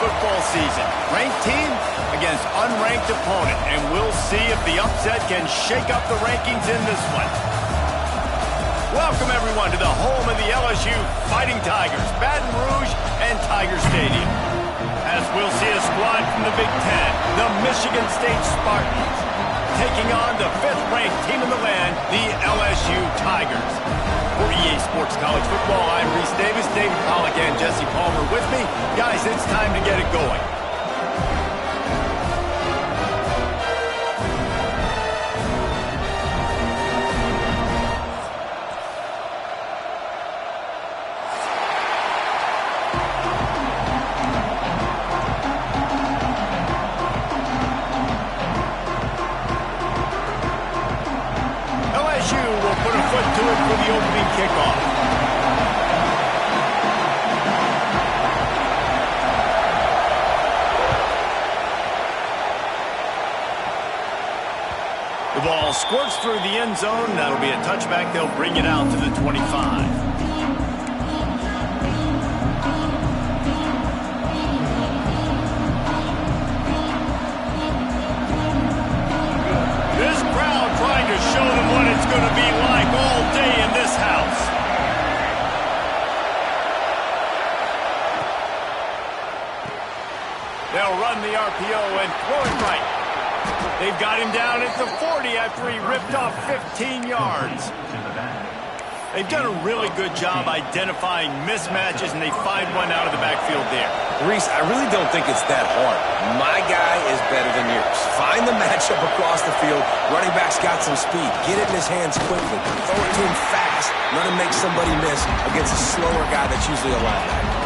football season. Ranked team against unranked opponent, and we'll see if the upset can shake up the rankings in this one. Welcome, everyone, to the home of the LSU Fighting Tigers, Baton Rouge and Tiger Stadium. As we'll see a squad from the Big Ten, the Michigan State Spartans, taking on the 5th-ranked team in the land, the LSU Tigers. For EA Sports College Football, I'm Reese Davis, David Pollack, and Jesse Palmer with me. Guys, it's time to get it going. The opening kickoff. The ball squirts through the end zone. That'll be a touchback. They'll bring it out to the 25. This crowd trying to show them what it's going to be like all day in this house. They'll run the RPO and throw it right. They've got him down at the 40 after he ripped off 15 yards. They've done a really good job identifying mismatches, and they find one out of the backfield there. Reese, I really don't think it's that hard. My guy is better than yours. Find the matchup across the field. Running back's got some speed. Get it in his hands quickly. Throw it to him fast. Let him make somebody miss against a slower guy that's usually a linebacker.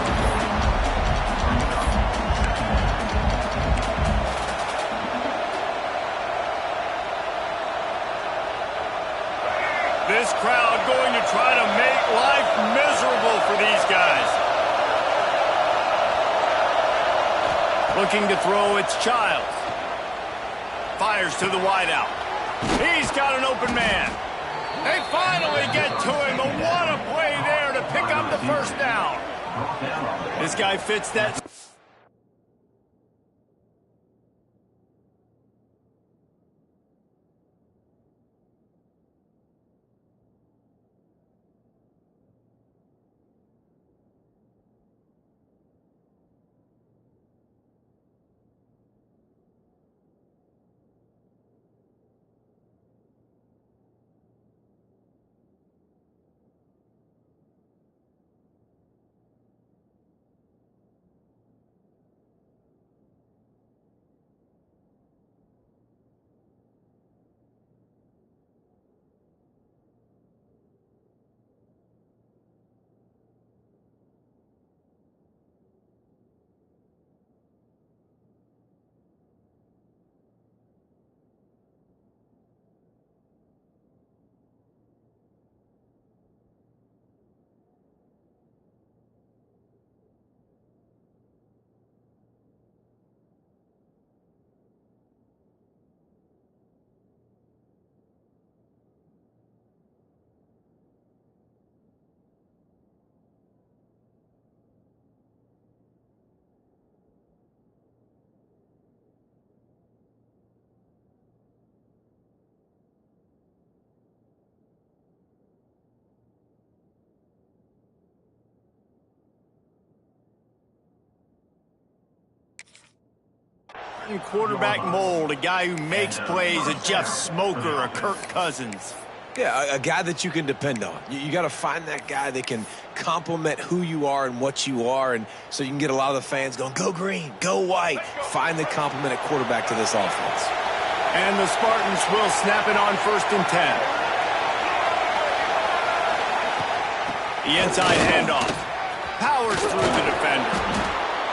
This crowd going to try to make life miserable for these guys. Looking to throw, it's Childs. Fires to the wideout. He's got an open man. They finally get to him, but what a play there to pick up the first down. This guy fits that. Quarterback mold, a guy who makes plays, a Jeff Smoker, a Kirk Cousins. Yeah, a guy that you can depend on. You got to find that guy that can complement who you are and what you are, and so you can get a lot of the fans going, go green, go white. Find the complement at quarterback to this offense. And the Spartans will snap it on 1st and 10. The inside handoff. Powers through the defender.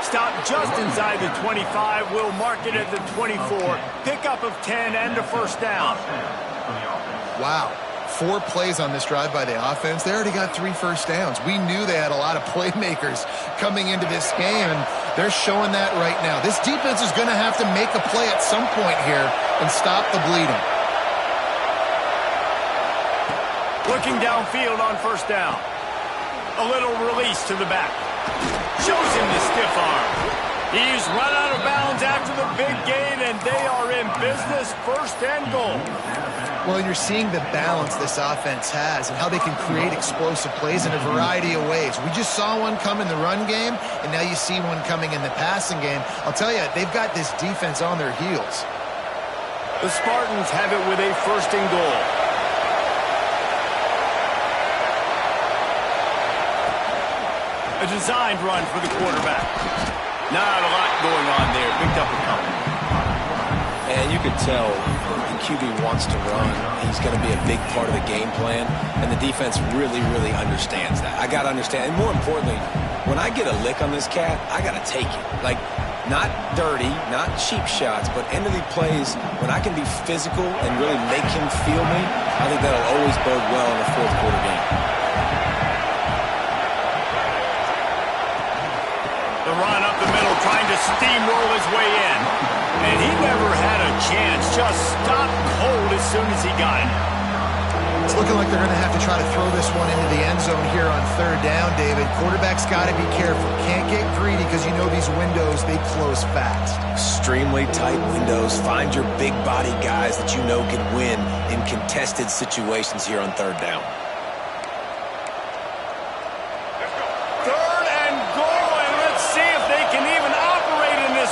Stop just inside the 25. We'll mark it at the 24. Pickup of 10 and a first down. Wow. 4 plays on this drive by the offense. They already got 3 first downs. We knew they had a lot of playmakers coming into this game, and they're showing that right now. This defense is going to have to make a play at some point here and stop the bleeding. Looking downfield on first down. A little release to the back. Shows him the stiff arm. He's run out of bounds after the big gain, and they are in business, first and goal. Well, you're seeing the balance this offense has and how they can create explosive plays in a variety of ways. We just saw one come in the run game, and now you see one coming in the passing game. I'll tell you, they've got this defense on their heels. The Spartans have it with a first and goal. A designed run for the quarterback. Not a lot going on there. Picked up a couple. And you could tell the QB wants to run. He's going to be a big part of the game plan. And the defense really, really understands that. I got to understand. And more importantly, when I get a lick on this cat, I got to take it. Like, not dirty, not cheap shots, but end of the plays, when I can be physical and really make him feel me, I think that'll always bode well in a fourth quarter game. The run up the middle, trying to steamroll his way in. And he never had a chance, just stopped cold as soon as he got it. It's looking like they're going to have to try to throw this one into the end zone here on third down, David. Quarterback's got to be careful. Can't get greedy because you know these windows, they close fast. Extremely tight windows. Find your big body guys that you know can win in contested situations here on third down.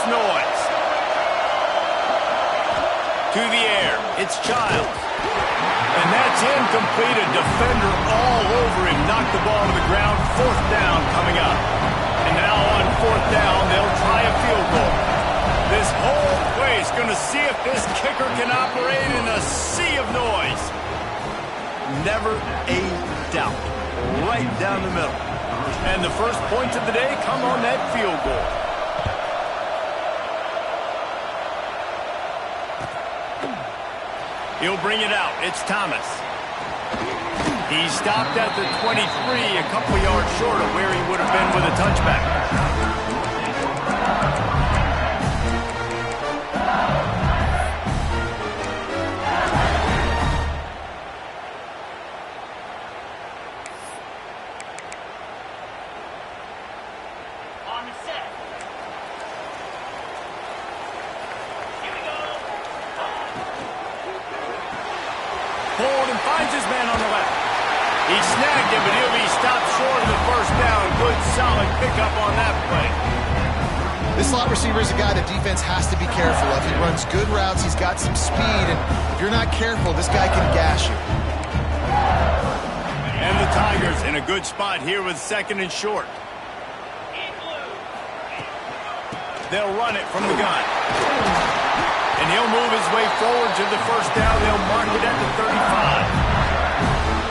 Noise. To the air, it's Childs. And that's incomplete. A defender all over him. Knocked the ball to the ground. Fourth down coming up. And now on fourth down, they'll try a field goal. This whole place going to see if this kicker can operate in a sea of noise. Never a doubt. Right down the middle. And the first points of the day come on that field goal. He'll bring it out. It's Thomas. He stopped at the 23, a couple yards short of where he would have been with a touchback. Finds his man on the left. He snagged him, but he'll be stopped short of the first down. Good, solid pickup on that play. This slot receiver is a guy the defense has to be careful of. He runs good routes. He's got some speed, and if you're not careful, this guy can gash you. And the Tigers in a good spot here with second and short. They'll run it from the gun. And he'll move his way forward to the first down. They'll mark it at the 35.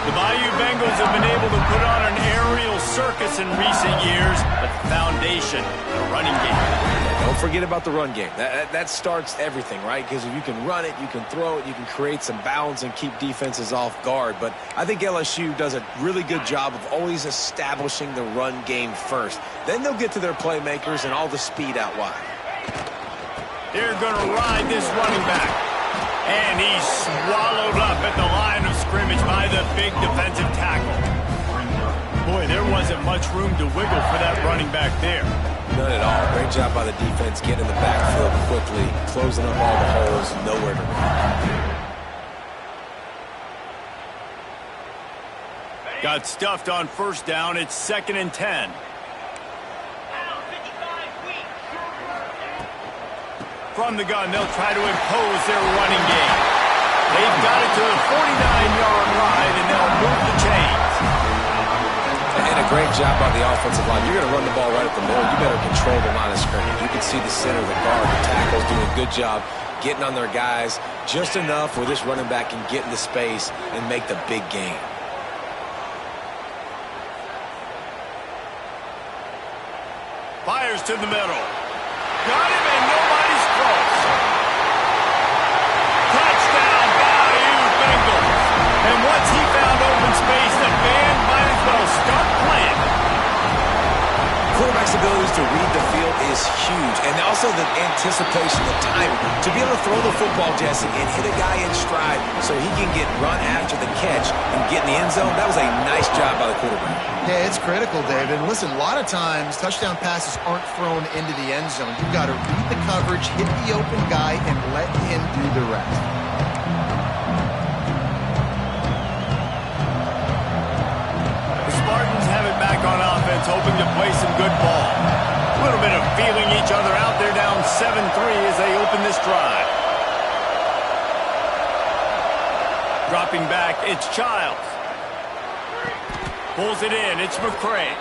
The Bayou Bengals have been able to put on an aerial circus in recent years, but the foundation, the running game. Don't forget about the run game. That starts everything, right? Because if you can run it, you can throw it, you can create some balance and keep defenses off guard. But I think LSU does a really good job of always establishing the run game first. Then they'll get to their playmakers and all the speed out wide. They're going to ride this running back. And he's swallowed up at the line of scrimmage by the big defensive tackle. Boy, there wasn't much room to wiggle for that running back there. None at all. Great job by the defense getting in the backfield quickly, closing up all the holes, nowhere to run. Got stuffed on first down. It's 2nd and 10. From the gun, they'll try to impose their running game. They've got it to the 49-yard line, and they'll move the chains. And a great job by the offensive line. You're going to run the ball right at the middle. You better control the line of scrimmage. You can see the center, the guard, the tackles doing a good job getting on their guys just enough where this running back can get into space and make the big game. Fires to the middle. Got him, and nobody's close. Touchdown, Bayou Bengals. And once he found open space, the band might as well start playing. Quarterback quarterback's ability to read the field is huge, and also the anticipation, the timing. To be able to throw the football, Jesse, and hit a guy in stride so he can get run after the catch and get in the end zone, that was a nice job by the quarterback. Yeah, it's critical, David. And listen, a lot of times touchdown passes aren't thrown into the end zone. You've got to read the coverage, hit the open guy, and let him do the rest. Spartans have it back on offense, hoping to play some good ball. A little bit of feeling each other out there, down 7-3 as they open this drive. Dropping back, it's Childs. Pulls it in, it's McCray.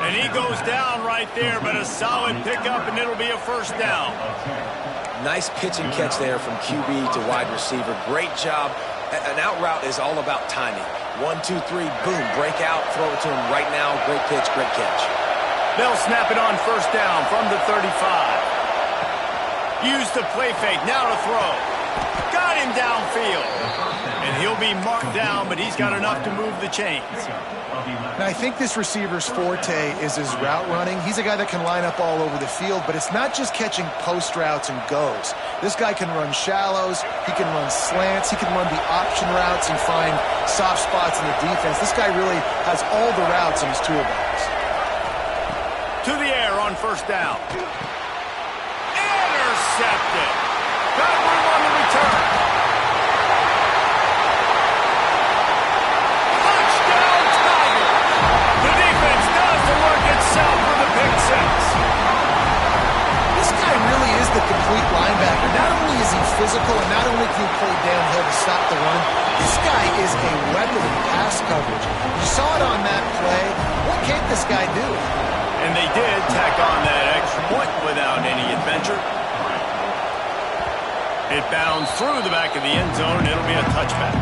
And he goes down right there, but a solid pickup, and it'll be a first down. Nice pitch and catch there from QB to wide receiver. Great job. An out route is all about timing. 1, 2, 3, boom, break out, throw it to him right now. Great pitch, great catch. They'll snap it on first down from the 35. Use the play fake, now to throw. Got him downfield. And he'll be marked down, but he's got enough to move the chains. Now, I think this receiver's forte is his route running. He's a guy that can line up all over the field, but it's not just catching post routes and goes. This guy can run shallows, he can run slants, he can run the option routes and find soft spots in the defense. This guy really has all the routes in his toolbox. To the air on first down. Intercepted. Got room on the return. Touchdown, Tiger. The defense does the work itself for the pick six. This guy really is the complete linebacker. Not only is he physical and not only can he play downhill to stop the run, this guy is a weapon in pass coverage. You saw it on that play. What can't this guy do? And they did tack on that extra point without any adventure. It bounds through the back of the end zone. It'll be a touchback.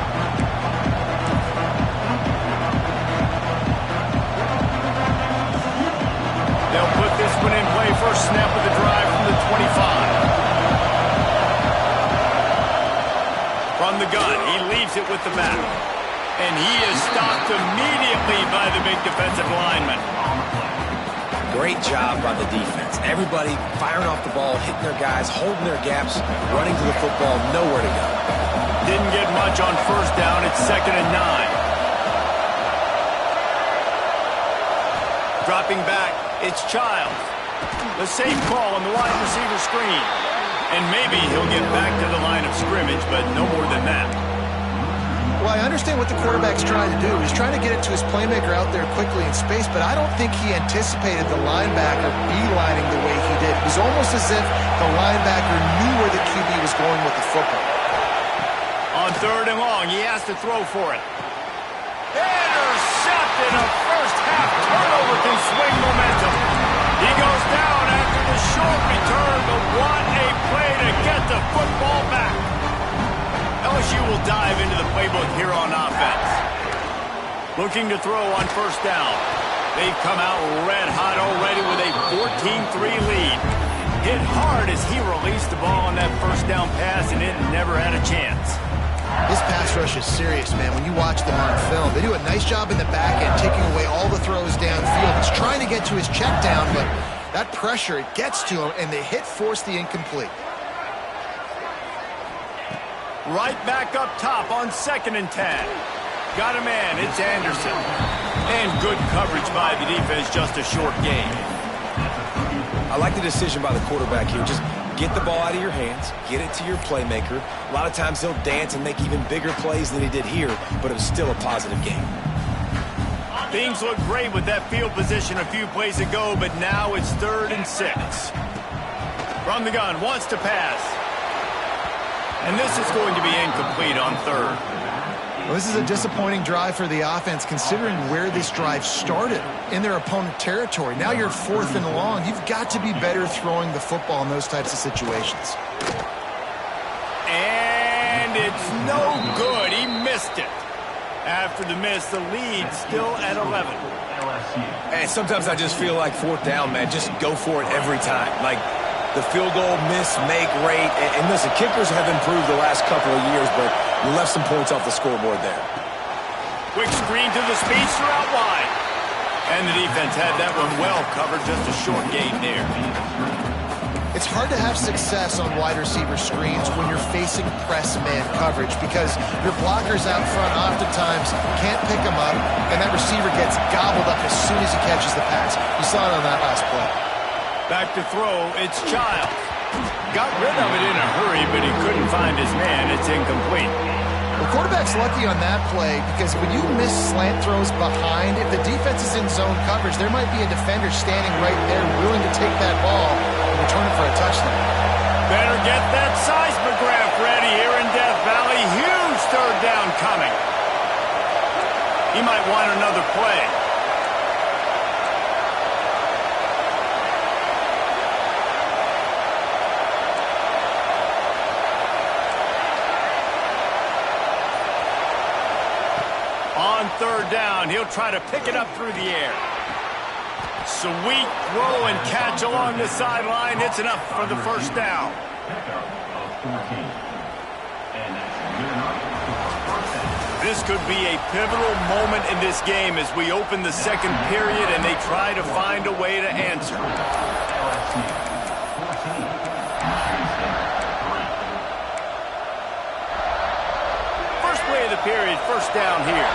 They'll put this one in play. First snap of the drive from the 25. From the gun, he leaves it with the back. And he is stopped immediately by the big defensive lineman. Great job by the defense. Everybody firing off the ball, hitting their guys, holding their gaps, running to the football, nowhere to go. Didn't get much on first down. It's 2nd and 9. Dropping back, it's Childs. The safe call on the wide receiver screen. And maybe he'll get back to the line of scrimmage, but no more than that. Well, I understand what the quarterback's trying to do. He's trying to get it to his playmaker out there quickly in space, but I don't think he anticipated the linebacker beelining the way he did. It was almost as if the linebacker knew where the QB was going with the football. On 3rd and long, he has to throw for it. Intercepted. A first-half turnover can swing momentum. He goes down after the short return, but what a play to get the football back. LSU will dive into the playbook here on offense. Looking to throw on first down. They've come out red hot already with a 14-3 lead. Hit hard as he released the ball on that first down pass, and it never had a chance. This pass rush is serious, man. When you watch them on film, they do a nice job in the back end, taking away all the throws downfield. It's trying to get to his check down, but that pressure, it gets to him, and the hit forced the incomplete. Right back up top on 2nd and 10. Got a man, it's Anderson. And good coverage by the defense, just a short gain. I like the decision by the quarterback here. Just get the ball out of your hands, get it to your playmaker. A lot of times he'll dance and make even bigger plays than he did here, but it was still a positive game. Things look great with that field position a few plays ago, but now it's 3rd and 6. From the gun, wants to pass. And this is going to be incomplete on 3rd. Well, this is a disappointing drive for the offense, considering where this drive started, in their opponent territory. Now you're 4th and long. You've got to be better throwing the football in those types of situations. And it's no good. He missed it. After the miss, the lead still at 11. And sometimes I just feel like 4th down, man. Just go for it every time. Like the field goal miss-make rate. And listen, kickers have improved the last couple of years, but you left some points off the scoreboard there. Quick screen to the speedster out wide. And the defense had that one well covered, just a short gain there. It's hard to have success on wide receiver screens when you're facing press man coverage because your blockers out front oftentimes can't pick them up, and that receiver gets gobbled up as soon as he catches the pass. You saw it on that last play. Back to throw, it's Childs. Got rid of it in a hurry, but he couldn't find his man. It's incomplete. The quarterback's lucky on that play because when you miss slant throws behind, if the defense is in zone coverage, there might be a defender standing right there willing to take that ball and return it for a touchdown. Better get that seismograph ready here in Death Valley. Huge third down coming. He might want another play. On third down, he'll try to pick it up through the air. Sweet throw and catch along the sideline. It's enough for the first down. This could be a pivotal moment in this game as we open the second period and they try to find a way to answer. First play of the period, first down here.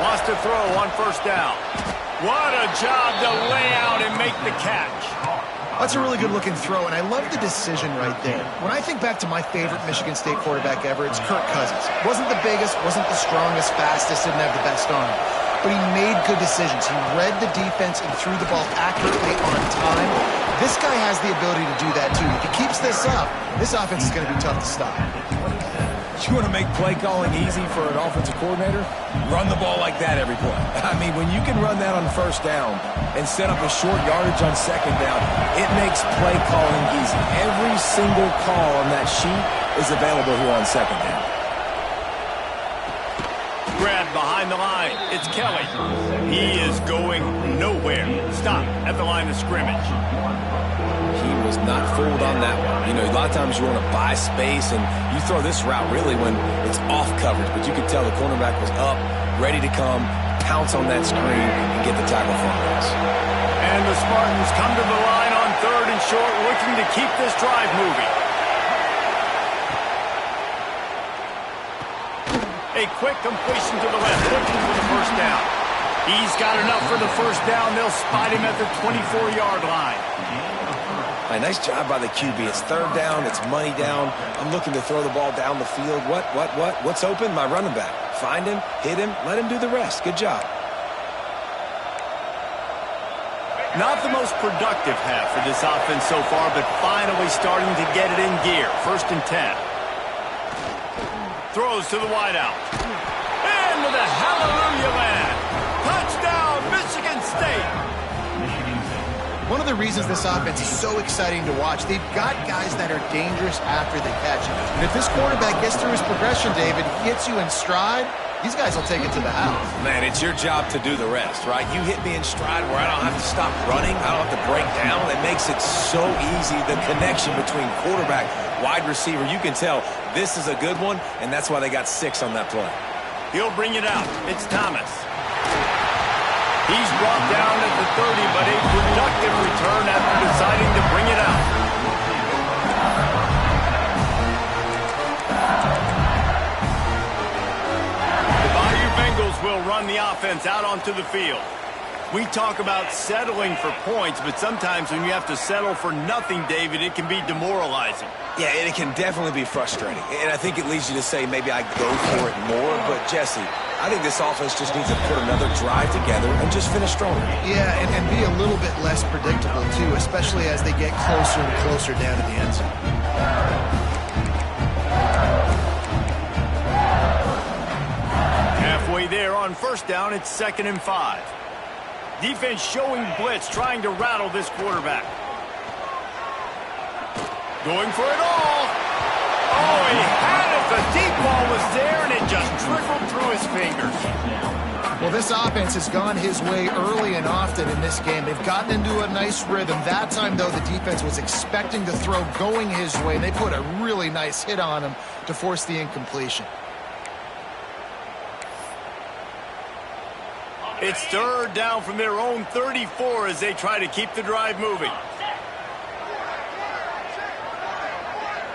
Wants to throw on first down. What a job to lay out and make the catch. That's a really good-looking throw, and I love the decision right there. When I think back to my favorite Michigan State quarterback ever, it's Kirk Cousins. Wasn't the biggest, wasn't the strongest, fastest, didn't have the best arm. But he made good decisions. He read the defense and threw the ball accurately on time. This guy has the ability to do that, too. If he keeps this up, this offense is going to be tough to stop. You want to make play calling easy for an offensive coordinator? Run the ball like that every play. I mean, when you can run that on first down and set up a short yardage on second down, it makes play calling easy. Every single call on that sheet is available here on second down. Grab behind the line. It's Kelly. He is going nowhere. Stop at the line of scrimmage. He was not fooled on that one. You know, a lot of times you want to buy space, and you throw this route really when it's off coverage, but you could tell the cornerback was up, ready to come, pounce on that screen, and get the tackle for us. And the Spartans come to the line on third and short, looking to keep this drive moving. A quick completion to the left, looking for the first down. He's got enough for the first down. They'll spot him at the 24-yard line. Nice job by the QB. It's third down. It's money down. I'm looking to throw the ball down the field. What's open? My running back. Find him, hit him, let him do the rest. Good job. Not the most productive half for this offense so far, but finally starting to get it in gear. First and 10. Throws to the wideout. And with a hallelujah land. Touchdown, Michigan State. One of the reasons this offense is so exciting to watch, they've got guys that are dangerous after they catch it. And if this quarterback gets through his progression, David, gets you in stride, these guys will take it to the house. Man, it's your job to do the rest, right? You hit me in stride where I don't have to stop running. I don't have to break down. It makes it so easy, the connection between quarterback, wide receiver. You can tell this is a good one, and that's why they got 6 on that play. He'll bring it out. It's Thomas. He's brought down at the 30, but a productive return after deciding to bring it out. The Bayou Bengals will run the offense out onto the field. We talk about settling for points, but sometimes when you have to settle for nothing, David, it can be demoralizing. Yeah, and it can definitely be frustrating. And I think it leads you to say maybe I go for it more. But, Jesse, I think this offense just needs to put another drive together and just finish stronger. Yeah, and be a little bit less predictable, too, especially as they get closer and closer down to the end zone. Halfway there on first down, it's 2nd and 5. Defense showing blitz, trying to rattle this quarterback. Going for it all. Oh, he had it. The deep ball was there, and it just trickled through his fingers. Well, this offense has gone his way early and often in this game. They've gotten into a nice rhythm. That time, though, the defense was expecting to throw going his way. They put a really nice hit on him to force the incompletion. It's third down from their own 34 as they try to keep the drive moving.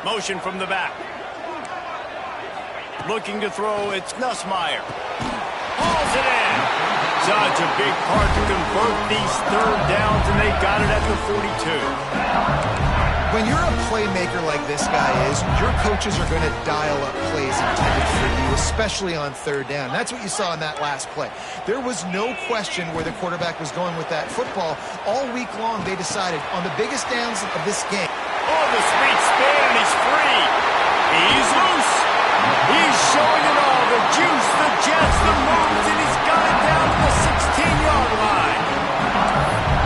Motion from the back. Looking to throw, it's Nussmeier. Hauls it in. Such a big part to convert these third downs, and they got it at the 42. When you're a playmaker like this guy is, your coaches are going to dial up plays intended for you, especially on third down. That's what you saw in that last play. There was no question where the quarterback was going with that football. All week long, they decided on the biggest downs of this game. Oh, the sweet spin, and he's free. He's loose. He's showing it all. The juice, the jets, the moves, and he's got it down to the 16-yard line.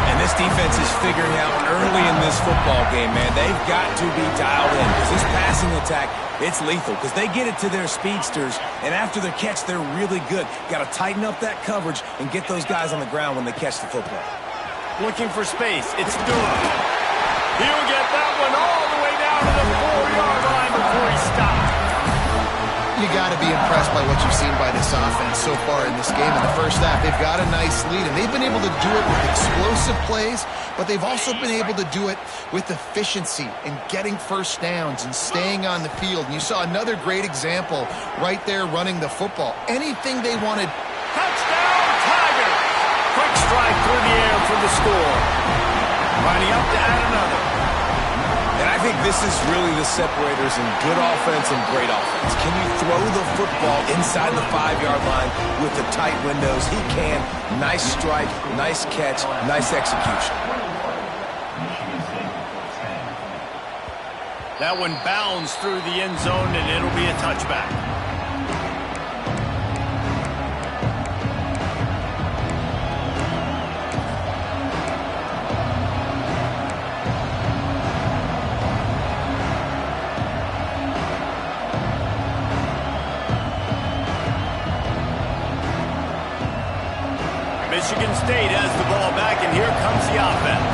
And this defense is figuring out early in this football game, man, they've got to be dialed in because this passing attack, it's lethal because they get it to their speedsters, and after the catch, they're really good. Got to tighten up that coverage and get those guys on the ground when they catch the football. Looking for space. It's Dooley. He'll get that one all the way down to the 4-yard line before he stops. You got to be impressed by what you've seen by this offense so far in this game. In the first half, they've got a nice lead, and they've been able to do it with explosive plays, but they've also been able to do it with efficiency and getting first downs and staying on the field. And you saw another great example right there running the football. Anything they wanted. Touchdown, Tigers! Quick strike through the air for the score. Lining up to add another. And I think this is really the separators in good offense and great offense. Can you throw the football inside the 5-yard line with the tight windows? He can. Nice strike, nice catch, nice execution. That one bounds through the end zone, and it'll be a touchback. Michigan State has the ball back, and here comes the offense.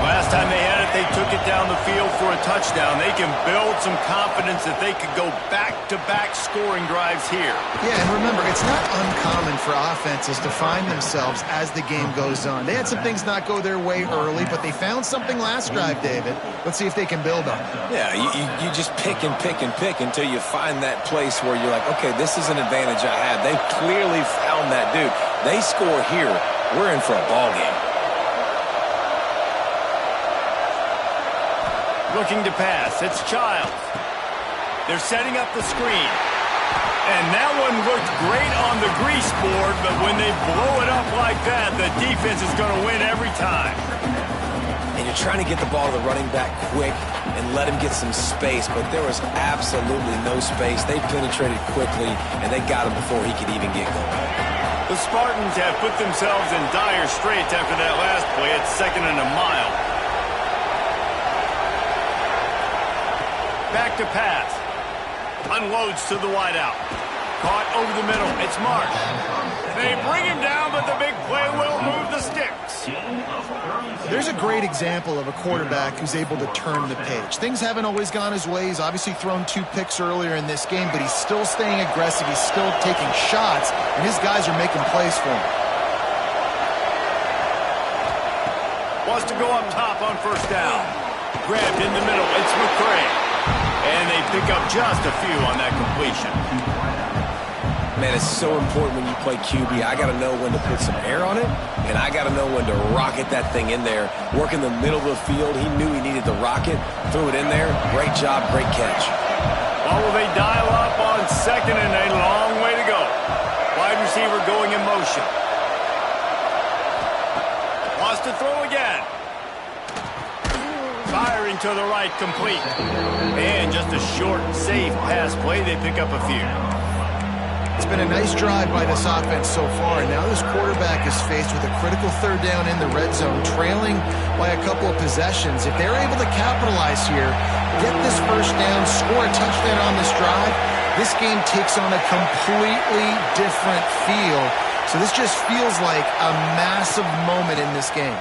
Last time they had it, they took it down the field for a touchdown. They can build some confidence that they could go back-to-back scoring drives here. Yeah, and remember, it's not uncommon for offenses to find themselves as the game goes on. They had some things not go their way early, but they found something last drive, David. Let's see if they can build on it. Yeah, you just pick and pick and pick until you find that place where you're like, okay, this is an advantage I have. They clearly found that dude. They score here, we're in for a ball game. Looking to pass, it's Childs. They're setting up the screen. And that one looked great on the grease board, but when they blow it up like that, the defense is going to win every time. And you're trying to get the ball to the running back quick and let him get some space, but there was absolutely no space. They penetrated quickly, and they got him before he could even get going. The Spartans have put themselves in dire straits after that last play. It's 2nd and a mile. Back to pass. Unloads to the wideout. Caught over the middle. It's Marsh. They bring him down, but the big play will move the sticks. There's a great example of a quarterback who's able to turn the page. Things haven't always gone his way. He's obviously thrown 2 picks earlier in this game, but he's still staying aggressive. He's still taking shots, and his guys are making plays for him. Wants to go up top on first down. Grabbed in the middle. It's McCray. And they pick up just a few on that completion. Man, it's so important when you play QB. I got to know when to put some air on it, and I got to know when to rocket that thing in there. Work in the middle of the field. He knew he needed the rocket. Threw it in there. Great job, great catch. Well, will they dial up on 2nd and a long way to go? Wide receiver going in motion. Wants to throw again. Firing to the right, complete. And just a short, safe pass play. They pick up a few. It's been a nice drive by this offense so far, and now this quarterback is faced with a critical third down in the red zone, trailing by a couple of possessions. If they're able to capitalize here, get this first down, score a touchdown on this drive, this game takes on a completely different feel So this just feels like a massive moment in this game.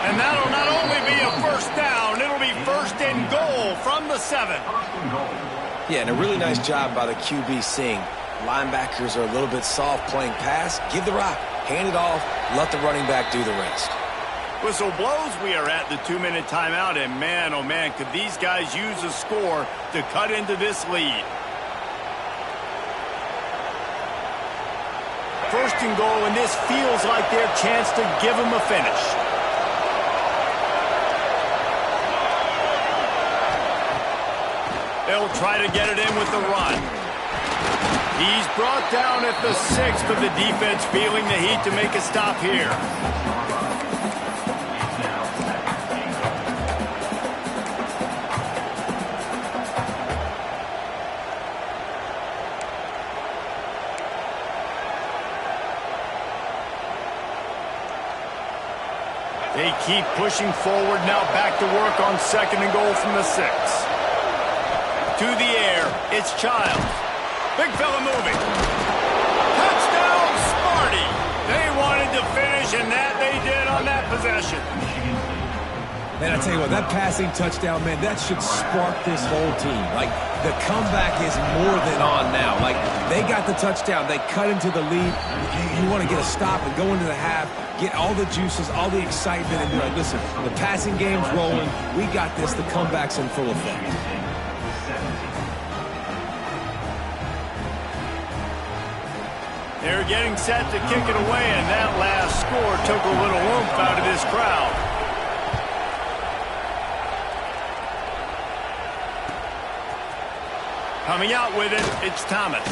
And that'll not only be a first down, it'll be first and goal from the 7. Yeah, and a really nice job by the QB seeing linebackers are a little bit soft playing pass. Give the rock, hand it off, let the running back do the rest. Whistle blows, we are at the 2-minute timeout, and man, oh man, could these guys use a score to cut into this lead. First and goal, and this feels like their chance to give them a finish. They'll try to get it in with the run. He's brought down at the 6th, but the defense feeling the heat to make a stop here. They keep pushing forward, now back to work on 2nd and goal from the 6. To the air, it's Childs. Big fella moving. Touchdown, Sparty. They wanted to finish, and that they did on that possession. Man, I tell you what, that passing touchdown, man, that should spark this whole team. Like, the comeback is more than on now. Like, they got the touchdown. They cut into the lead. You want to get a stop and go into the half, get all the juices, all the excitement, and be like, listen, the passing game's rolling. We got this. The comeback's in full effect. They're getting set to kick it away, and that last score took a little oomph out of this crowd. Coming out with it, it's Thomas.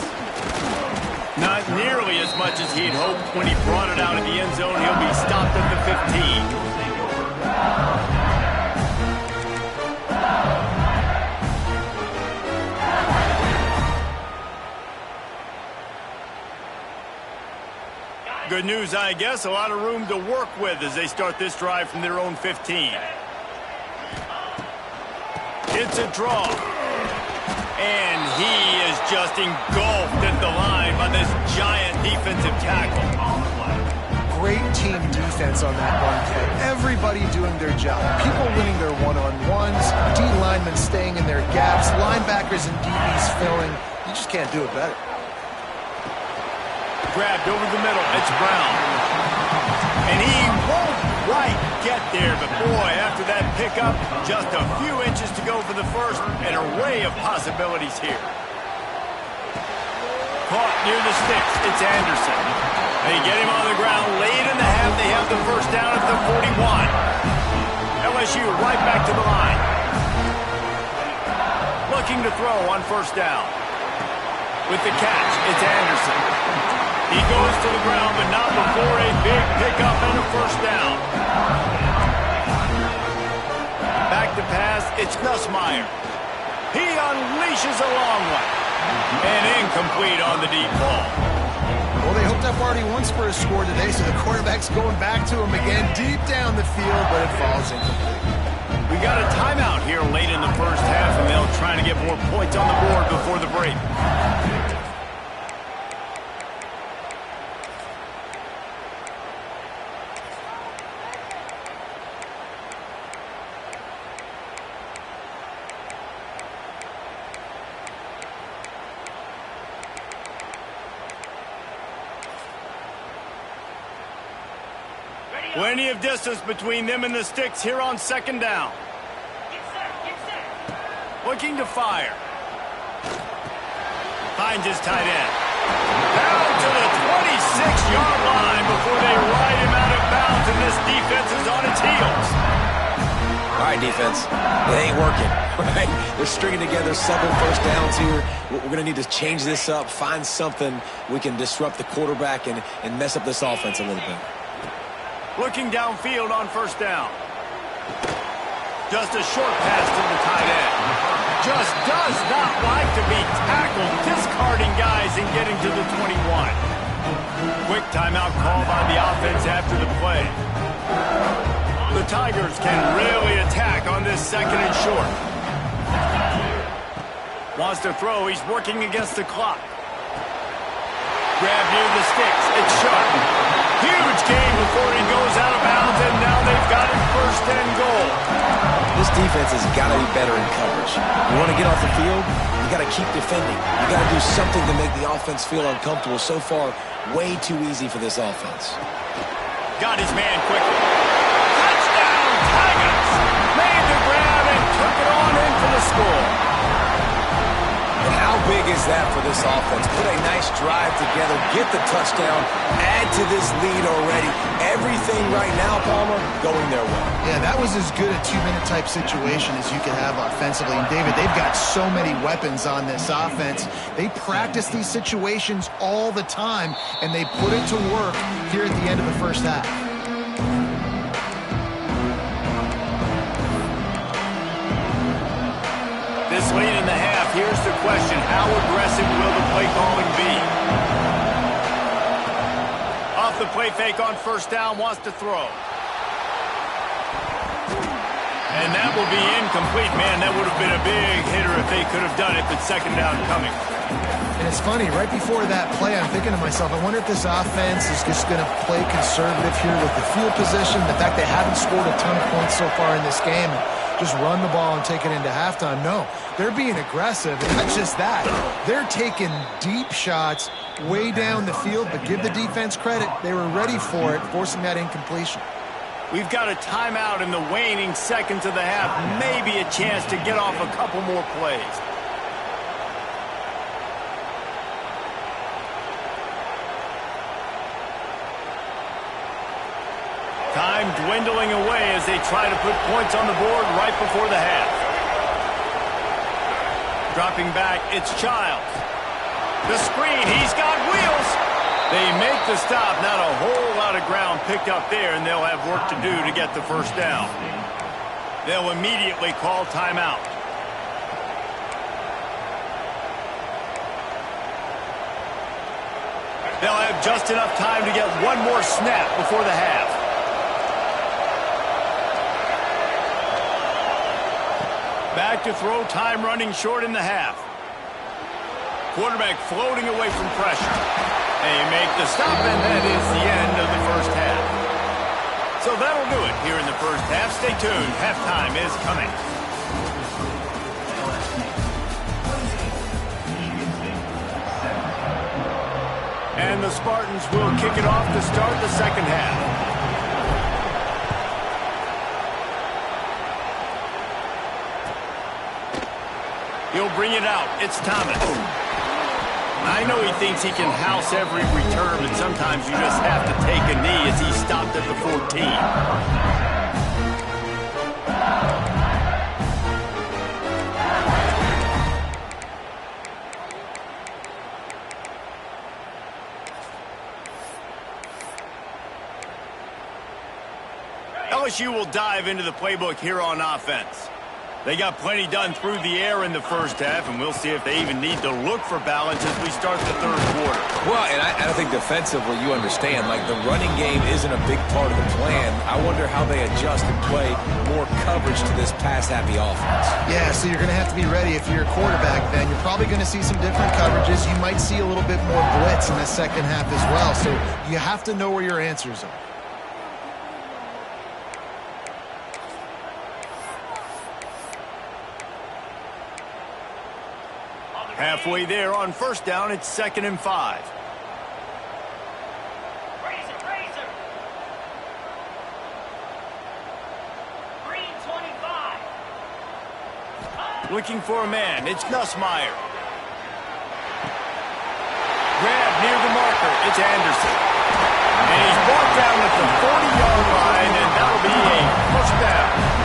Not nearly as much as he'd hoped when he brought it out of the end zone. He'll be stopped at the 15. Good news, I guess. A lot of room to work with as they start this drive from their own 15. It's a draw. And he is just engulfed at the line by this giant defensive tackle. Great team defense on that run play. Everybody doing their job. People winning their one-on-ones, D linemen staying in their gaps, linebackers and DBs filling. You just can't do it better. Grabbed over the middle. It's Brown. And he won't quite get there, but boy, after that pickup, just a few inches to go for the first. An array of possibilities here. Caught near the sticks. It's Anderson. They get him on the ground late in the half. They have the first down at the 41. LSU right back to the line. Looking to throw on first down. With the catch, it's Anderson. He goes to the ground, but not before a big pickup and a first down. Back to pass, it's Nussmeier. He unleashes a long one. And incomplete on the deep ball. Well, they hoped up already once for a score today, so the quarterback's going back to him again deep down the field, but it falls incomplete. We got a timeout here late in the first half, and they'll try to get more points on the board before the break. Plenty of distance between them and the sticks here on second down. Looking to fire. Finds his tight end. Down to the 26-yard line before they ride him out of bounds, and this defense is on its heels. All right, defense. It ain't working, right? They're stringing together several first downs here. We're going to need to change this up, find something we can disrupt the quarterback and mess up this offense a little bit. Looking downfield on first down. Just a short pass to the tight end. Just does not like to be tackled, discarding guys and getting to the 21. Quick timeout call by the offense after the play. The Tigers can really attack on this second and short. Wants to throw. He's working against the clock. Grab near the sticks. It's sharp. Huge gain before he goes out of bounds, and now they've got it 1st and goal. This defense has got to be better in coverage. You want to get off the field, you got to keep defending. You got to do something to make the offense feel uncomfortable. So far, way too easy for this offense. Got his man quickly. Touchdown, Tigers! Made the grab and took it on in for the score. And how big is that for this offense? Put a nice drive together, get the touchdown, add to this lead already. Everything right now, Palmer, going their way. Yeah, that was as good a 2-minute type situation as you could have offensively. And, David, they've got so many weapons on this offense. They practice these situations all the time, and they put it to work here at the end of the 1st half. This late in the half, here's the question. How aggressive will the play calling be? Off the play fake on 1st down, wants to throw. And that will be incomplete. Man, that would have been a big hitter if they could have done it, but 2nd down coming. And it's funny, right before that play, I'm thinking to myself, I wonder if this offense is just going to play conservative here with the field position, the fact they haven't scored a ton of points so far in this game, and just run the ball and take it into halftime. No, they're being aggressive, and not just that. They're taking deep shots way down the field, but give the defense credit. They were ready for it, forcing that incompletion. We've got a timeout in the waning seconds of the half. Maybe a chance to get off a couple more plays. Time dwindling away as they try to put points on the board right before the half. Dropping back, it's Childs. The screen, he's got wheels. They make the stop. Not a whole lot of ground picked up there, and they'll have work to do to get the 1st down. They'll immediately call timeout. They'll have just enough time to get one more snap before the half. Back to throw, time running short in the half. Quarterback floating away from pressure. They make the stop, and that is the end of the 1st half. So that'll do it here in the 1st half. Stay tuned. Halftime is coming. And the Spartans will kick it off to start the 2nd half. He'll bring it out. It's Thomas. I know he thinks he can house every return, but sometimes you just have to take a knee as he stopped at the 14. LSU will dive into the playbook here on offense. They got plenty done through the air in the 1st half, and we'll see if they even need to look for balance as we start the 3rd quarter. Well, and I think defensively, you understand, like the running game isn't a big part of the plan. I wonder how they adjust and play more coverage to this pass-happy offense. Yeah, so you're going to have to be ready if you're a quarterback then. You're probably going to see some different coverages. You might see a little bit more blitz in the 2nd half as well, so you have to know where your answers are. Halfway there on 1st down, it's 2nd and 5. Razor. Green 25. Looking for a man, it's Nussmeier. Grab near the marker, it's Anderson. And he's brought down at the 40-yard line, and that'll be a 1st down.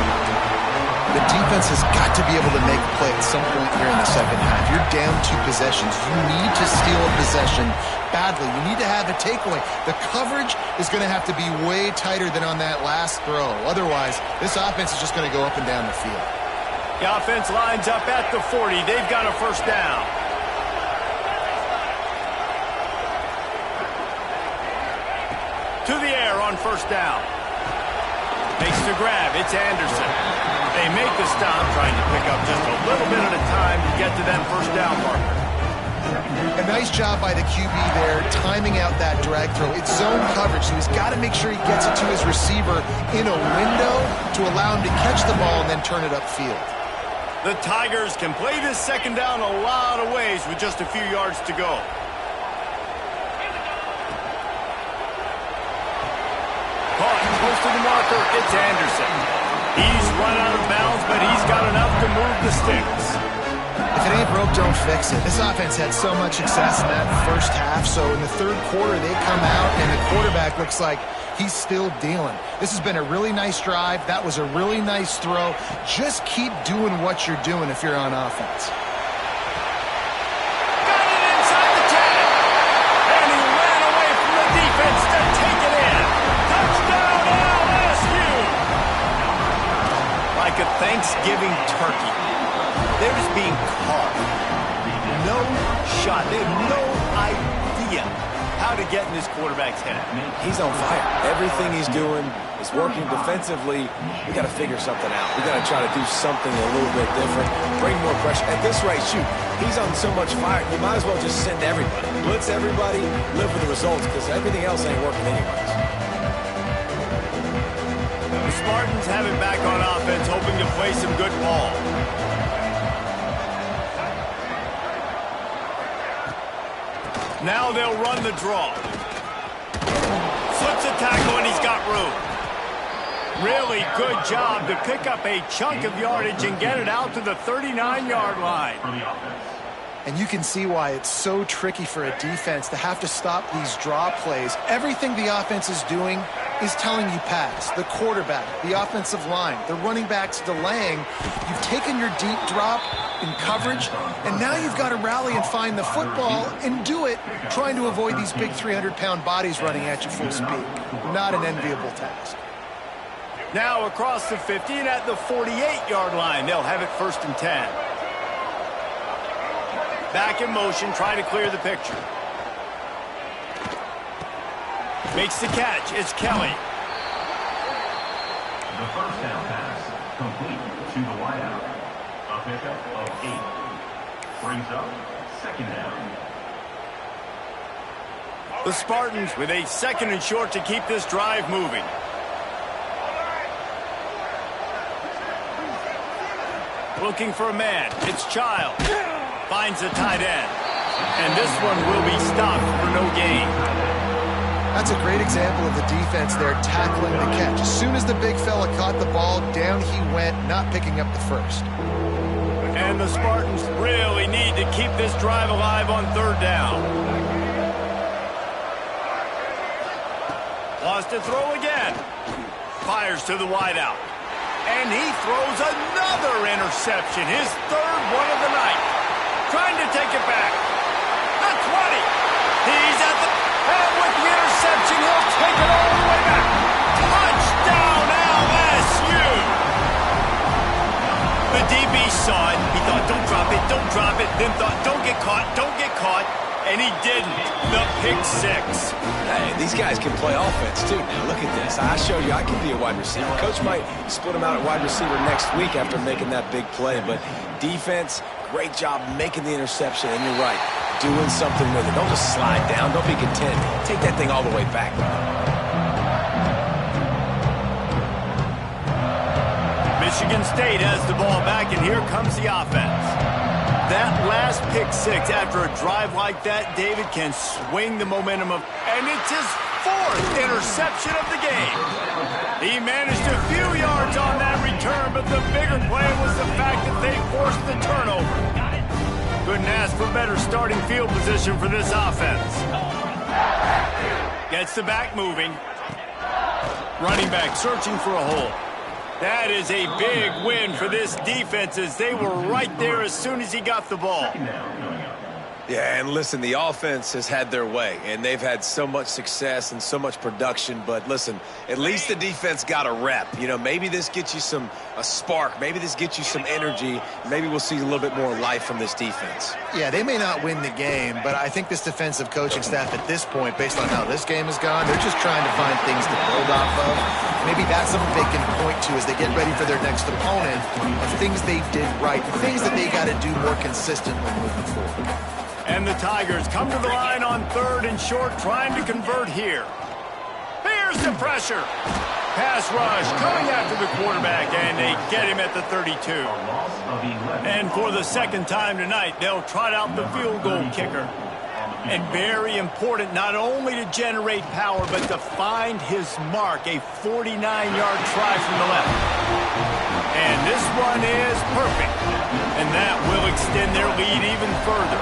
The defense has got to be able to make a play at some point here in the 2nd half. You're down 2 possessions. You need to steal a possession badly. You need to have a takeaway. The coverage is going to have to be way tighter than on that last throw. Otherwise, this offense is just going to go up and down the field. The offense lines up at the 40. They've got a 1st down. To the air on 1st down. Makes the grab. It's Anderson. They make the stop, trying to pick up just a little bit at a time to get to that 1st down marker. And Nice job by the QB there, timing out that drag throw. It's zone coverage, so he's got to make sure he gets it to his receiver in a window to allow him to catch the ball and then turn it upfield. The Tigers can play this second down a lot of ways with just a few yards to go. Caught close to the marker, it's Anderson. He's run out of bounds, but he's got enough to move the sticks. If it ain't broke, don't fix it. This offense had so much success in that first half, so in the third quarter they come out and the quarterback looks like he's still dealing. This has been a really nice drive. That was a really nice throw. Just keep doing what you're doing if you're on offense. Got it inside the 10. And he ran away from the defense to take it in. Touchdown LSU. Like a Thanksgiving turkey. They're just being carved. No shot. They have no idea how to get in this quarterback's head. He's on fire. Everything he's doing is working defensively. We got to figure something out. We got to try to do something a little bit different. Bring more pressure. At this rate, shoot, he's on so much fire. You might as well just send everybody. Blitz everybody, live with the results, because everything else ain't working anyways. The Spartans have it back on offense, hoping to play some good ball. Now they'll run the draw. Flips a tackle and he's got room. Really good job to pick up a chunk of yardage and get it out to the 39-yard line. And you can see why it's so tricky for a defense to have to stop these draw plays. Everything the offense is doing is telling you pass. The quarterback, the offensive line, the running backs delaying. You've taken your deep drop in coverage, and now you've got to rally and find the football and do it, trying to avoid these big 300-pound bodies running at you full speed. Not an enviable task. Now across the 50 and at the 48-yard line, they'll have it 1st and 10. Back in motion, trying to clear the picture. Makes the catch. It's Kelly. The first down pass complete to the wideout. A pickup of 8. Brings up 2nd down. The Spartans with a 2nd and short to keep this drive moving. Looking for a man. It's Child. Finds the tight end. And this one will be stopped for no gain. That's a great example of the defense there tackling the catch. As soon as the big fella caught the ball, down he went, not picking up the first. And the Spartans really need to keep this drive alive on 3rd down. Lost to throw again. Fires to the wideout. And he throws another interception, his 3rd one of the night. Trying to take it back. The 20. He's at the... And with the interception, he'll take it all the way back. Touchdown, LSU! The DB saw it. He thought, don't drop it, don't drop it. Then thought, don't get caught, don't get caught. And he didn't. The pick 6. Hey, these guys can play offense, too. Now, look at this. I showed you I can be a wide receiver. Coach might split him out at wide receiver next week after making that big play. But defense, great job making the interception. And you're right, doing something with it. Don't just slide down. Don't be content. Take that thing all the way back. Michigan State has the ball back, and here comes the offense. That last pick 6 after a drive like that, David can swing the momentum of, and it's his 4th interception of the game. He managed a few yards on that return, but the bigger play was the fact that they forced the turnover. Couldn't ask for better starting field position for this offense. Gets the back moving. Running back searching for a hole. That is a big win for this defense as they were right there as soon as he got the ball. Yeah, and listen, the offense has had their way, and they've had so much success and so much production. But listen, at least the defense got a rep. You know, maybe this gets you a spark. Maybe this gets you some energy. Maybe we'll see a little bit more life from this defense. Yeah, they may not win the game, but I think this defensive coaching staff at this point, based on how this game has gone, they're just trying to find things to build off of. Maybe that's something they can point to as they get ready for their next opponent of things they did right, things that they got to do more consistently moving forward. And the Tigers come to the line on 3rd and short, trying to convert here. Here's the pressure. Pass rush coming after the quarterback, and they get him at the 32. And for the second time tonight, they'll trot out the field goal kicker. And very important, not only to generate power, but to find his mark, a 49-yard try from the left. And this one is perfect. And that will extend their lead even further.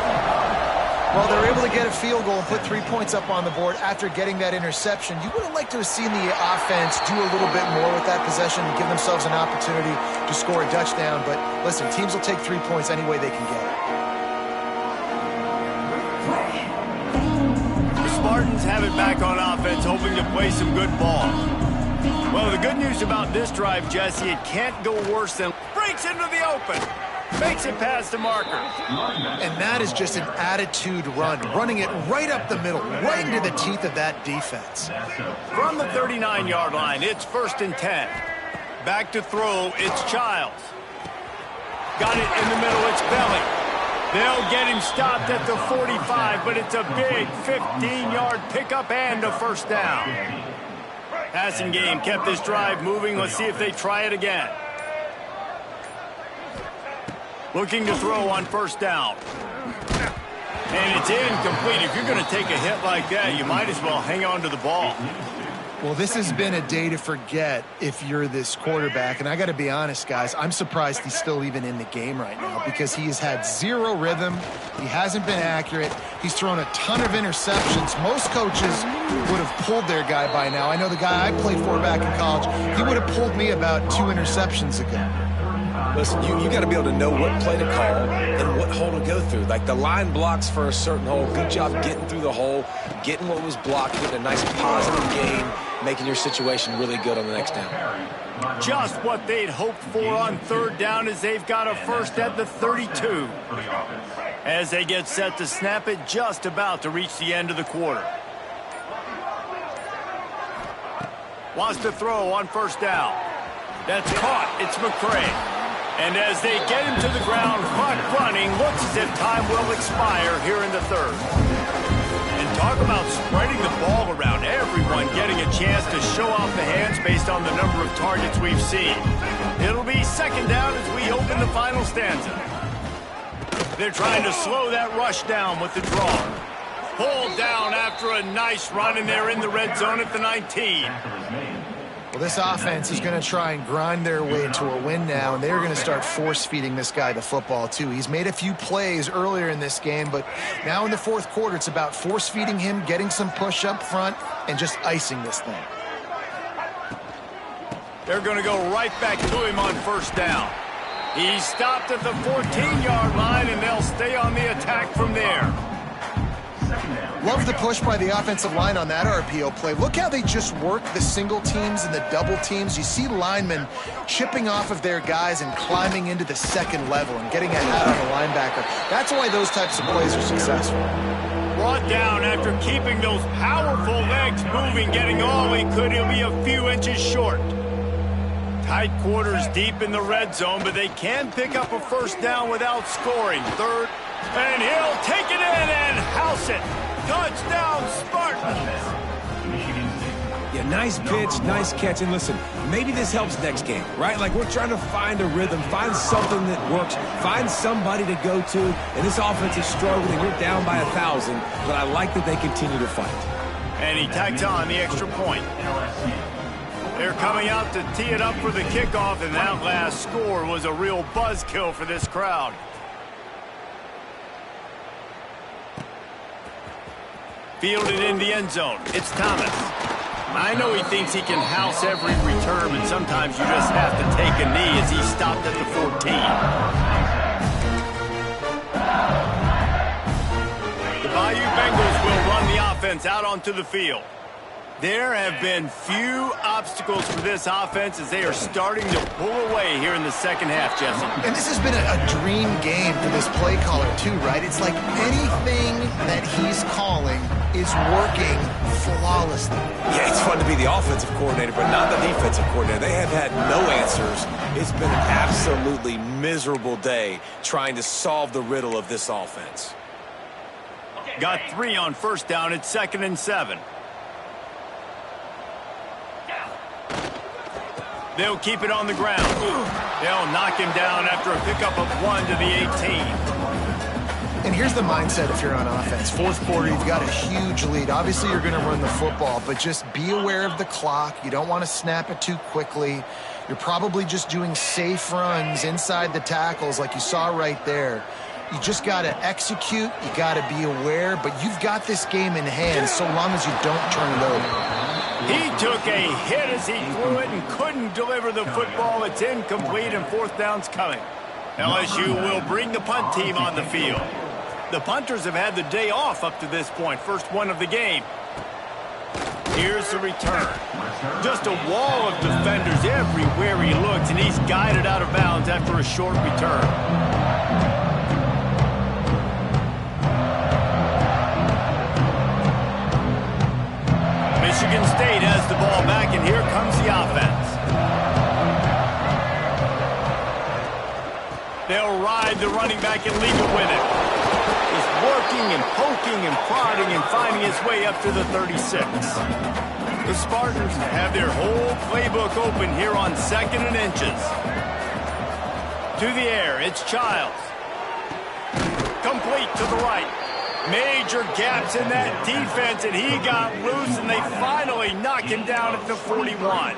Well, they're able to get a field goal and put 3 points up on the board after getting that interception. You would have liked to have seen the offense do a little bit more with that possession and give themselves an opportunity to score a touchdown. But listen, teams will take 3 points any way they can get it. The Spartans have it back on offense, hoping to play some good ball. Well, the good news about this drive, Jesse, it can't go worse than breaks into the open. Makes it past the marker. And that is just an attitude run, running it right up the middle, right into the teeth of that defense. From the 39-yard line, it's 1st and 10. Back to throw, it's Childs. Got it in the middle, it's Belly. They'll get him stopped at the 45, but it's a big 15-yard pickup and a 1st down. Passing game kept this drive moving. Let's see if they try it again. Looking to throw on 1st down. And it's incomplete. If you're going to take a hit like that, you might as well hang on to the ball. Well, this has been a day to forget if you're this quarterback. And I got to be honest, guys, I'm surprised he's still even in the game right now because he has had 0 rhythm. He hasn't been accurate. He's thrown a ton of interceptions. Most coaches would have pulled their guy by now. I know the guy I played for back in college, he would have pulled me about 2 interceptions ago. Listen, you got to be able to know what play to call and what hole to go through. Like the line blocks for a certain hole. Good job getting through the hole, getting what was blocked, getting a nice positive gain, making your situation really good on the next down. Just what they'd hoped for on 3rd down as they've got a 1st at the 32. As they get set to snap it, just about to reach the end of the quarter. Wants to throw on 1st down. That's caught. It's McCray. And as they get him to the ground, clock running, looks as if time will expire here in the 3rd. And talk about spreading the ball around, everyone getting a chance to show off the hands based on the number of targets we've seen. It'll be 2nd down as we open the final stanza. They're trying to slow that rush down with the draw. Pulled down after a nice run, and they're in the red zone at the 19. Well, this offense is going to try and grind their way to a win now, and they're going to start force-feeding this guy the football, too. He's made a few plays earlier in this game, but now in the 4th quarter, it's about force-feeding him, getting some push up front, and just icing this thing. They're going to go right back to him on 1st down. He's stopped at the 14-yard line, and they'll stay on the attack from there. Love the push by the offensive line on that RPO play. Look how they just work the single teams and the double teams. You see linemen chipping off of their guys and climbing into the 2nd level and getting ahead on the linebacker. That's why those types of plays are successful. Brought down after keeping those powerful legs moving, getting all he could. He'll be a few inches short. Tight quarters deep in the red zone, but they can pick up a 1st down without scoring. 3rd, and he'll take it in and house it. Touchdown, Spartans! Yeah, nice pitch, nice catch. And listen, maybe this helps next game, right? Like we're trying to find a rhythm, find something that works, find somebody to go to. And this offense is struggling. You're down by 1,000, but I like that they continue to fight. And he tags on the extra point. They're coming out to tee it up for the kickoff, and that last score was a real buzzkill for this crowd. Fielded in the end zone. It's Thomas. I know he thinks he can house every return, but sometimes you just have to take a knee as he stopped at the 14. The Bayou Bengals will run the offense out onto the field. There have been few obstacles for this offense as they are starting to pull away here in the 2nd half, Jesse. And this has been a dream game for this play caller, too, right? It's like anything that he's calling is working flawlessly. Yeah, it's fun to be the offensive coordinator, but not the defensive coordinator. They have had no answers. It's been an absolutely miserable day trying to solve the riddle of this offense. Got 3 on first down. It's 2nd and 7. They'll keep it on the ground. They'll knock him down after a pickup of 1 to the 18. And here's the mindset if you're on offense. Fourth quarter, you've got a huge lead. Obviously, you're going to run the football, but just be aware of the clock. You don't want to snap it too quickly. You're probably just doing safe runs inside the tackles like you saw right there. You just got to execute. You got to be aware, but you've got this game in hand so long as you don't turn it over. He took a hit as he threw it and couldn't deliver the football. It's incomplete and 4th down's coming. LSU will bring the punt team on the field. The punters have had the day off up to this point. First one of the game. Here's the return. Just a wall of defenders everywhere he looks, and he's guided out of bounds after a short return. Michigan State has the ball back, and here comes the offense. They'll ride the running back and leave it with it. He's working and poking and prodding and finding his way up to the 36. The Spartans have their whole playbook open here on 2nd and inches. To the air, it's Childs. Complete to the right. Major gaps in that defense, and he got loose, and they finally knock him down at the 41.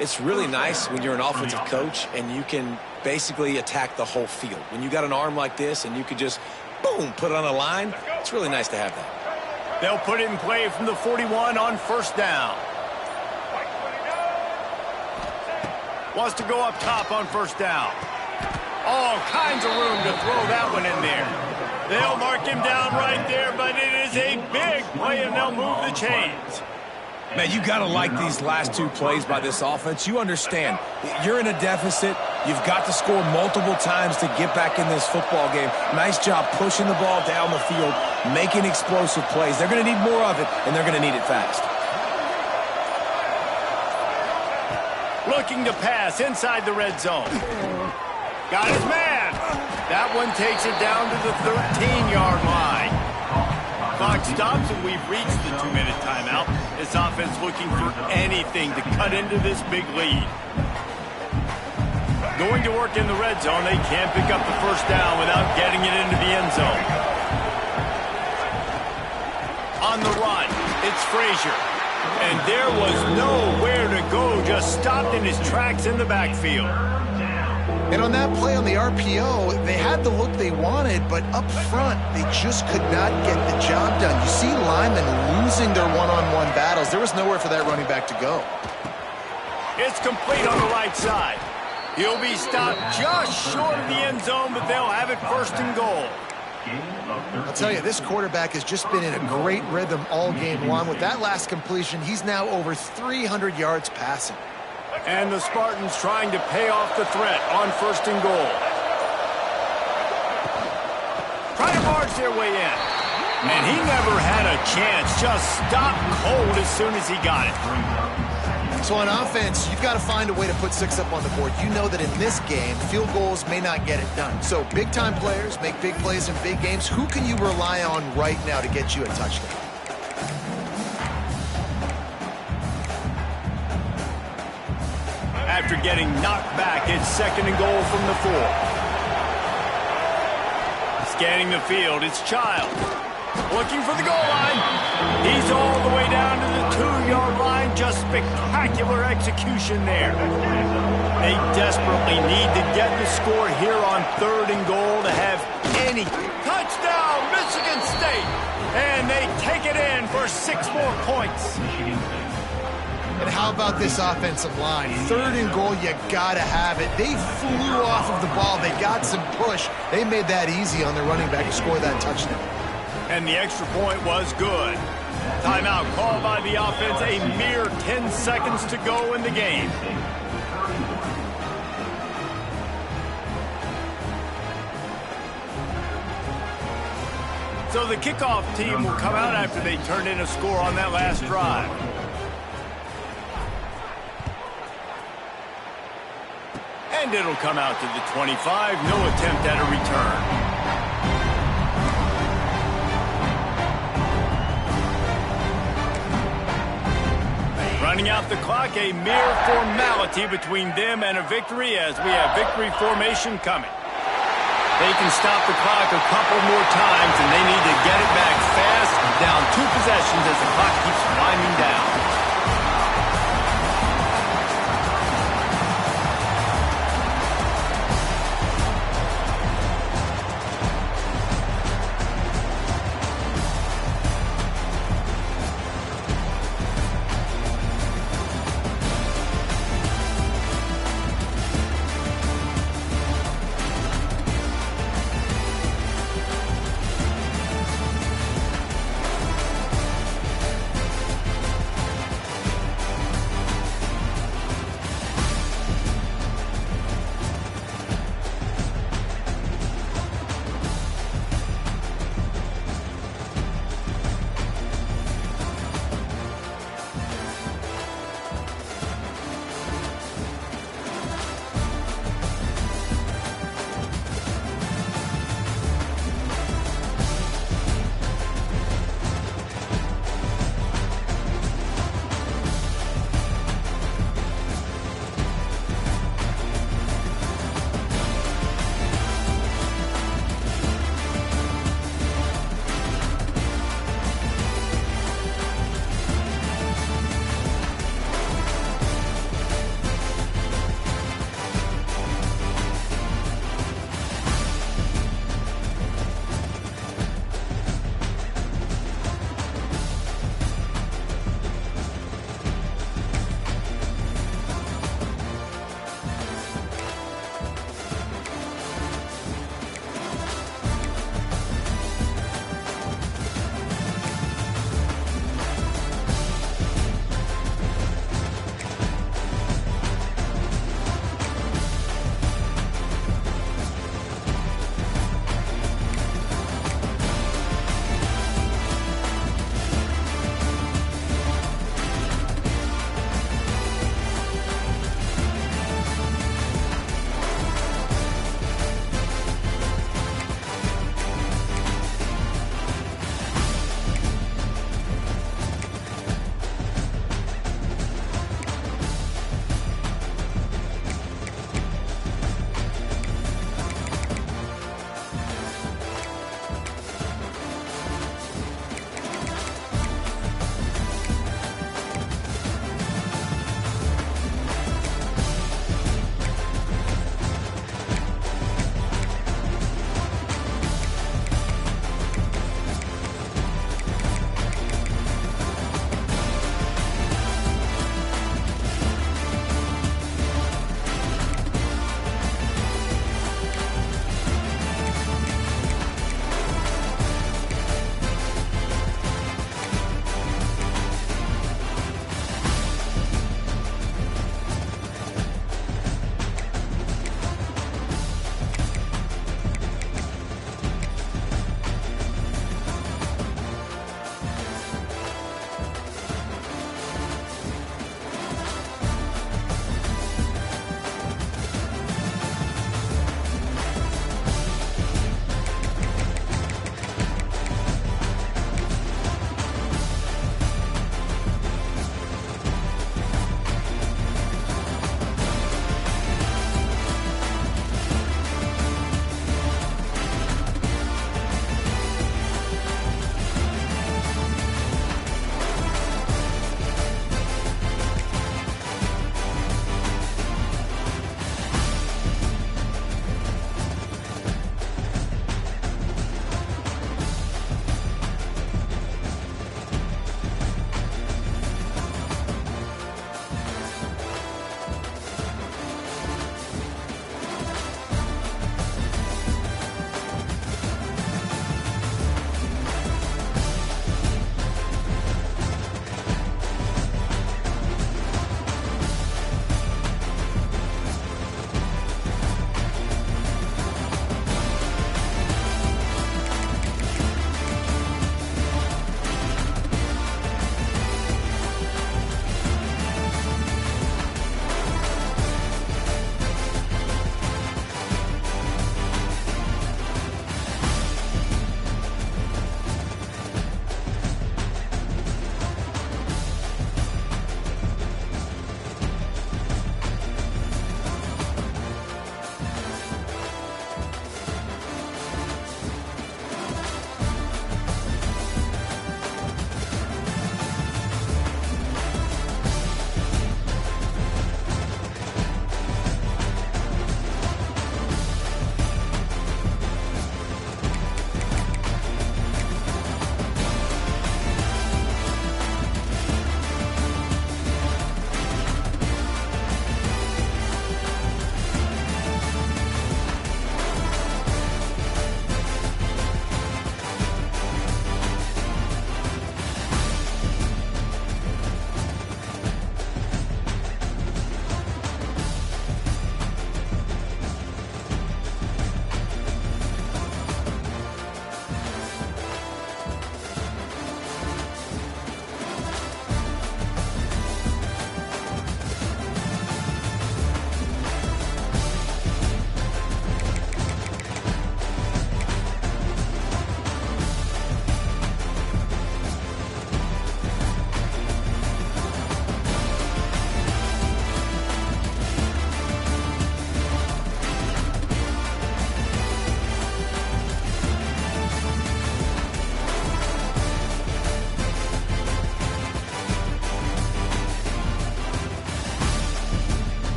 It's really nice when you're an offensive coach and you can basically attack the whole field. When you got an arm like this and you could just, boom, put it on a line, it's really nice to have that. They'll put it in play from the 41 on first down. Wants to go up top on first down. All kinds of room to throw that one in there. They'll mark him down right there, but it is a big play, and they'll move the chains. Man, you got to like these last 2 plays by this offense. You understand, you're in a deficit. You've got to score multiple times to get back in this football game. Nice job pushing the ball down the field, making explosive plays. They're going to need more of it, and they're going to need it fast. Looking to pass inside the red zone. Got his man. That one takes it down to the 13-yard line. Clock stops, and we've reached the 2-minute timeout. This offense looking for anything to cut into this big lead. Going to work in the red zone. They can't pick up the first down without getting it into the end zone. On the run, it's Frazier. And there was nowhere to go, just stopped in his tracks in the backfield. And on that play on the RPO, they had the look they wanted, but up front, they just could not get the job done. You see linemen losing their one-on-one battles. There was nowhere for that running back to go. It's complete on the right side. He'll be stopped just short of the end zone, but they'll have it 1st and goal. I'll tell you, this quarterback has just been in a great rhythm all game long. With that last completion, he's now over 300 yards passing. And the Spartans trying to pay off the threat on 1st and goal. Trying to barge their way in. And he never had a chance. Just stopped cold as soon as he got it. So on offense, you've got to find a way to put 6 up on the board. You know that in this game, field goals may not get it done. So big-time players make big plays in big games. Who can you rely on right now to get you a touchdown? After getting knocked back, it's 2nd and goal from the 4. Scanning the field, it's Childs. Looking for the goal line. He's all the way down to the 2-yard line. Just spectacular execution there. They desperately need to get the score here on 3rd and goal to have any. Touchdown, Michigan State. And they take it in for 6 more points. And how about this offensive line? 3rd and goal, you gotta have it. They flew off of the ball. They got some push. They made that easy on their running back to score that touchdown. And the extra point was good. Timeout called by the offense. A mere 10 seconds to go in the game. So the kickoff team will come out after they turned in a score on that last drive. And it'll come out to the 25. No attempt at a return. stop the clock, a mere formality between them and a victory as we have victory formation coming. They can stop the clock a couple more times, and they need to get it back fast, down 2 possessions as the clock keeps winding down.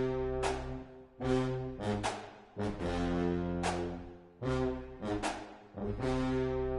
game.